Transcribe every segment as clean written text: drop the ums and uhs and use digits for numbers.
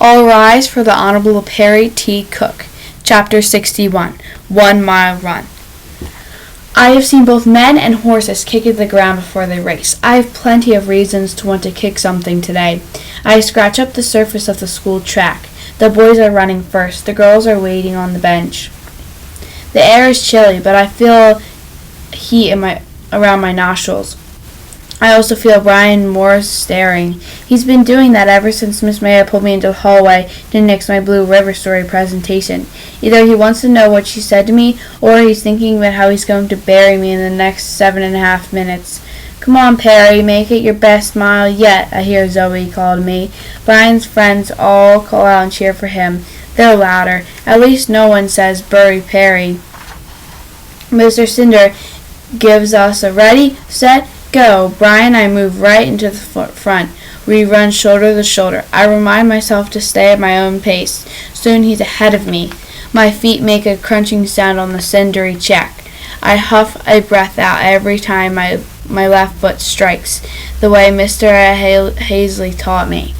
All rise for the Honorable Perry T. Cook. Chapter 61. 1 Mile Run. I have seen both men and horses kick at the ground before they race. I have plenty of reasons to want to kick something today. I scratch up the surface of the school track. The boys are running first. The girls are waiting on the bench. The air is chilly, but I feel heat around my nostrils. I also feel Brian Morris staring. He's been doing that ever since Miss Maya pulled me into the hallway to nix my Blue River Story presentation. Either he wants to know what she said to me, or he's thinking about how he's going to bury me in the next 7.5 minutes. "Come on, Perry, make it your best mile yet," I hear Zoe call to me. Brian's friends all call out and cheer for him. They're louder. At least no one says, "Bury Perry." Mr. Cinder gives us a ready, set, go. Brian and I move right into the front. We run shoulder to shoulder. I remind myself to stay at my own pace. Soon he's ahead of me. My feet make a crunching sound on the cindery track. I huff a breath out every time my left foot strikes, the way Mr. Hazley taught me.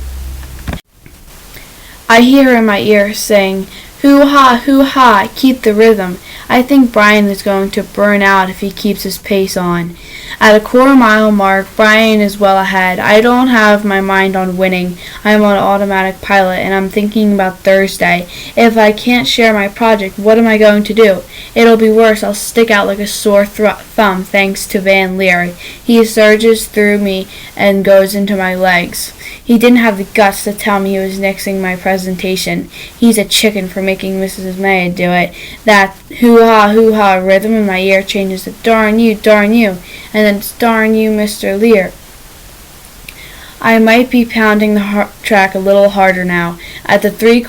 I hear in my ear saying, "Hoo-ha, hoo-ha, keep the rhythm." I think Brian is going to burn out if he keeps his pace on. At a quarter-mile mark, Brian is well ahead. I don't have my mind on winning. I'm on automatic pilot, and I'm thinking about Thursday. If I can't share my project, what am I going to do? It'll be worse. I'll stick out like a sore thumb thanks to Van Leer. He surges through me and goes into my legs. He didn't have the guts to tell me he was nixing my presentation. He's a chicken for making Mrs. May do it. That hoo-ha rhythm in my ear changes to darn you, and then it's darn you, Mr. Lear. I might be pounding the track a little harder now. At the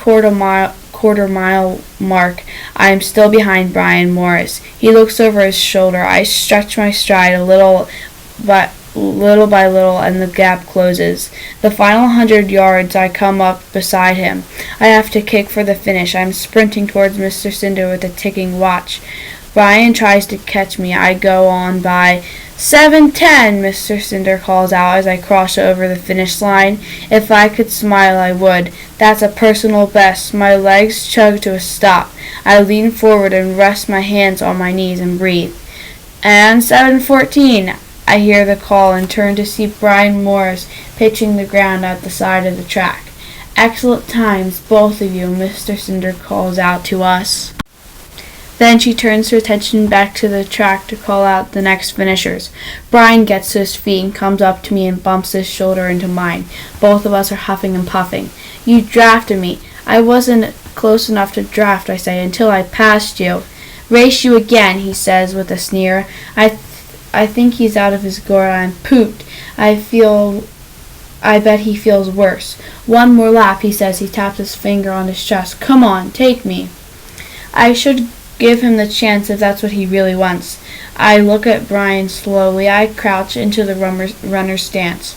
quarter mile mark, I am still behind Brian Morris. He looks over his shoulder. I stretch my stride a little by little, and the gap closes. The final 100 yards, I come up beside him. I have to kick for the finish. I'm sprinting towards Mr. Cinder with a ticking watch. Brian tries to catch me. I go on by 7:10, Mr. Cinder calls out as I cross over the finish line. If I could smile, I would. That's a personal best. My legs chug to a stop. I lean forward and rest my hands on my knees and breathe. And 7:14. I hear the call and turn to see Brian Morris pitching the ground at the side of the track. "Excellent times, both of you," Mr. Cinder calls out to us. Then she turns her attention back to the track to call out the next finishers. Brian gets to his feet and comes up to me and bumps his shoulder into mine. Both of us are huffing and puffing. "You drafted me." "I wasn't close enough to draft," I say, "until I passed you." "Race you again," he says with a sneer. I think he's out of his gourd. I'm pooped. I bet he feels worse. "One more lap," he says. He taps his finger on his chest. "Come on, take me." I should give him the chance if that's what he really wants. I look at Brian slowly. I crouch into the runner's stance.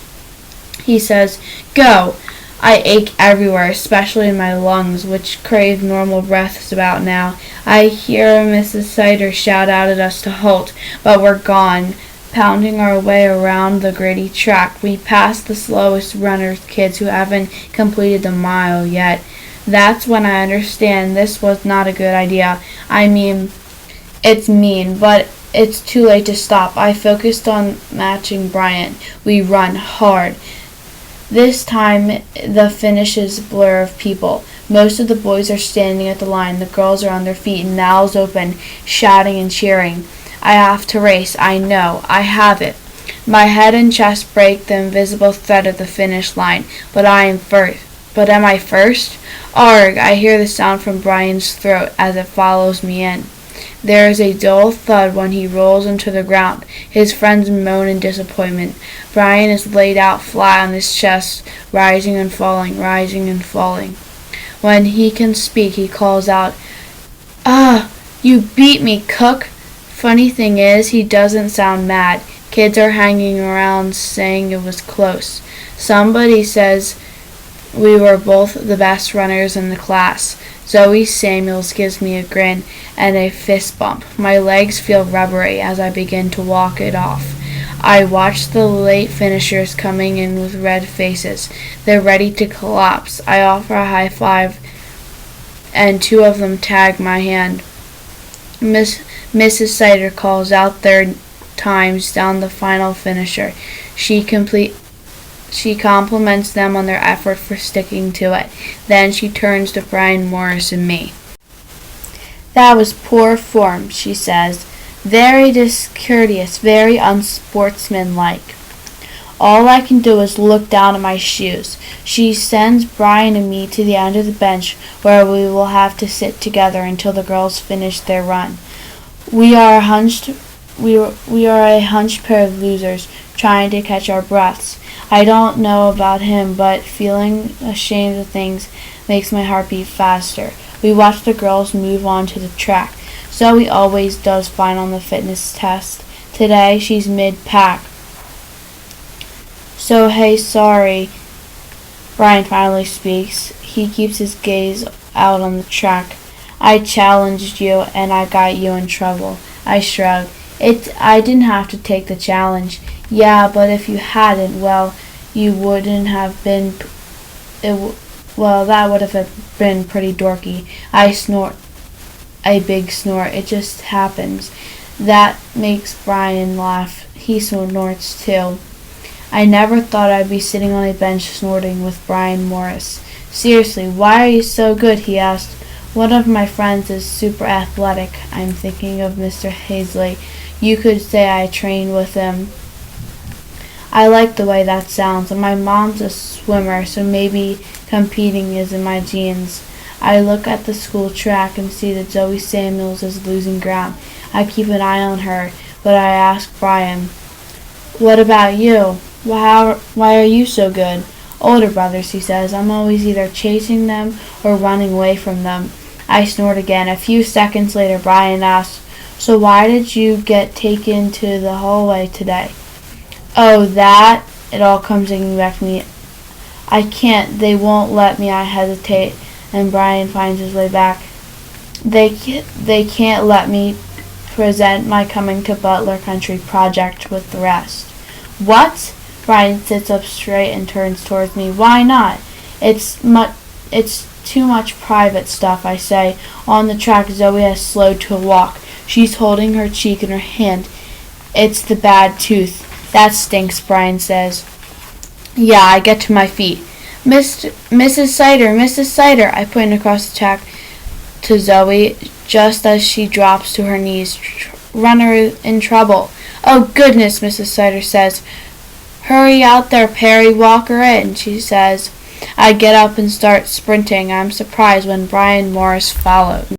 He says, "Go." I ache everywhere, especially in my lungs, which crave normal breaths about now. I hear Mrs. Sider shout out at us to halt, but we're gone. Pounding our way around the gritty track, we pass the slowest runners, kids who haven't completed the mile yet. That's when I understand this was not a good idea. I mean, it's mean, but it's too late to stop. I focused on matching Brian. We run hard. This time, the finish is a blur of people. Most of the boys are standing at the line. The girls are on their feet and mouths open, shouting and cheering. I have to race. I know. I have it. My head and chest break the invisible thread of the finish line. But I am first. But am I first? Arg! I hear the sound from Brian's throat as it follows me in. There is a dull thud when he rolls into the ground. His friends moan in disappointment. Brian is laid out flat on his chest, rising and falling, rising and falling. When he can speak, he calls out, "Ah, you beat me, Cook." Funny thing is, he doesn't sound mad. Kids are hanging around saying it was close. Somebody says we were both the best runners in the class. Zoe Samuels gives me a grin and a fist bump. My legs feel rubbery as I begin to walk it off. I watch the late finishers coming in with red faces. They're ready to collapse. I offer a high five, and two of them tag my hand. Mrs. Sider calls out their times down the final finisher. She compliments them on their effort for sticking to it. Then she turns to Brian Morris and me. "That was poor form," she says. "Very discourteous, very unsportsmanlike. All I can do is look down at my shoes." She sends Brian and me to the end of the bench where we will have to sit together until the girls finish their run. We are a hunched pair of losers trying to catch our breaths. I don't know about him, but feeling ashamed of things makes my heart beat faster. We watch the girls move on to the track. Zoe always does fine on the fitness test. Today she's mid-pack. "So hey, sorry," Brian finally speaks. He keeps his gaze out on the track. "I challenged you and I got you in trouble." I shrug. I didn't have to take the challenge." "Yeah, but if you hadn't, well, you wouldn't have been... that would have been pretty dorky." I snort a big snort. "It just happens." That makes Brian laugh. He snorts too. I never thought I'd be sitting on a bench snorting with Brian Morris. "Seriously, why are you so good?" he asked. "One of my friends is super athletic." I'm thinking of Mr. Hazley. "You could say I trained with him." I like the way that sounds, and my mom's a swimmer, so maybe competing is in my genes. I look at the school track and see that Zoe Samuels is losing ground. I keep an eye on her, but I ask Brian, "What about you? Why are you so good?" "Older brothers," he says. "I'm always either chasing them or running away from them." I snort again. A few seconds later, Brian asks, "So why did you get taken to the hallway today?" "Oh, that?" It all comes back to me. "I can't. They won't let me." I hesitate, and Brian finds his way back. They can't let me present my Coming to Butler Country project with the rest." "What?" Brian sits up straight and turns towards me. "Why not?" It's too much private stuff," I say. On the track, Zoe has slowed to a walk. She's holding her cheek in her hand. "It's the bad tooth." "That stinks," Brian says. Yeah, I get to my feet. Mrs. Sider, Mrs. Sider," I point across the track to Zoe just as she drops to her knees. "Runner in trouble." "Oh, goodness," Mrs. Sider says. "Hurry out there, Perry, walk her in," she says. I get up and start sprinting. I'm surprised when Brian Morris followed.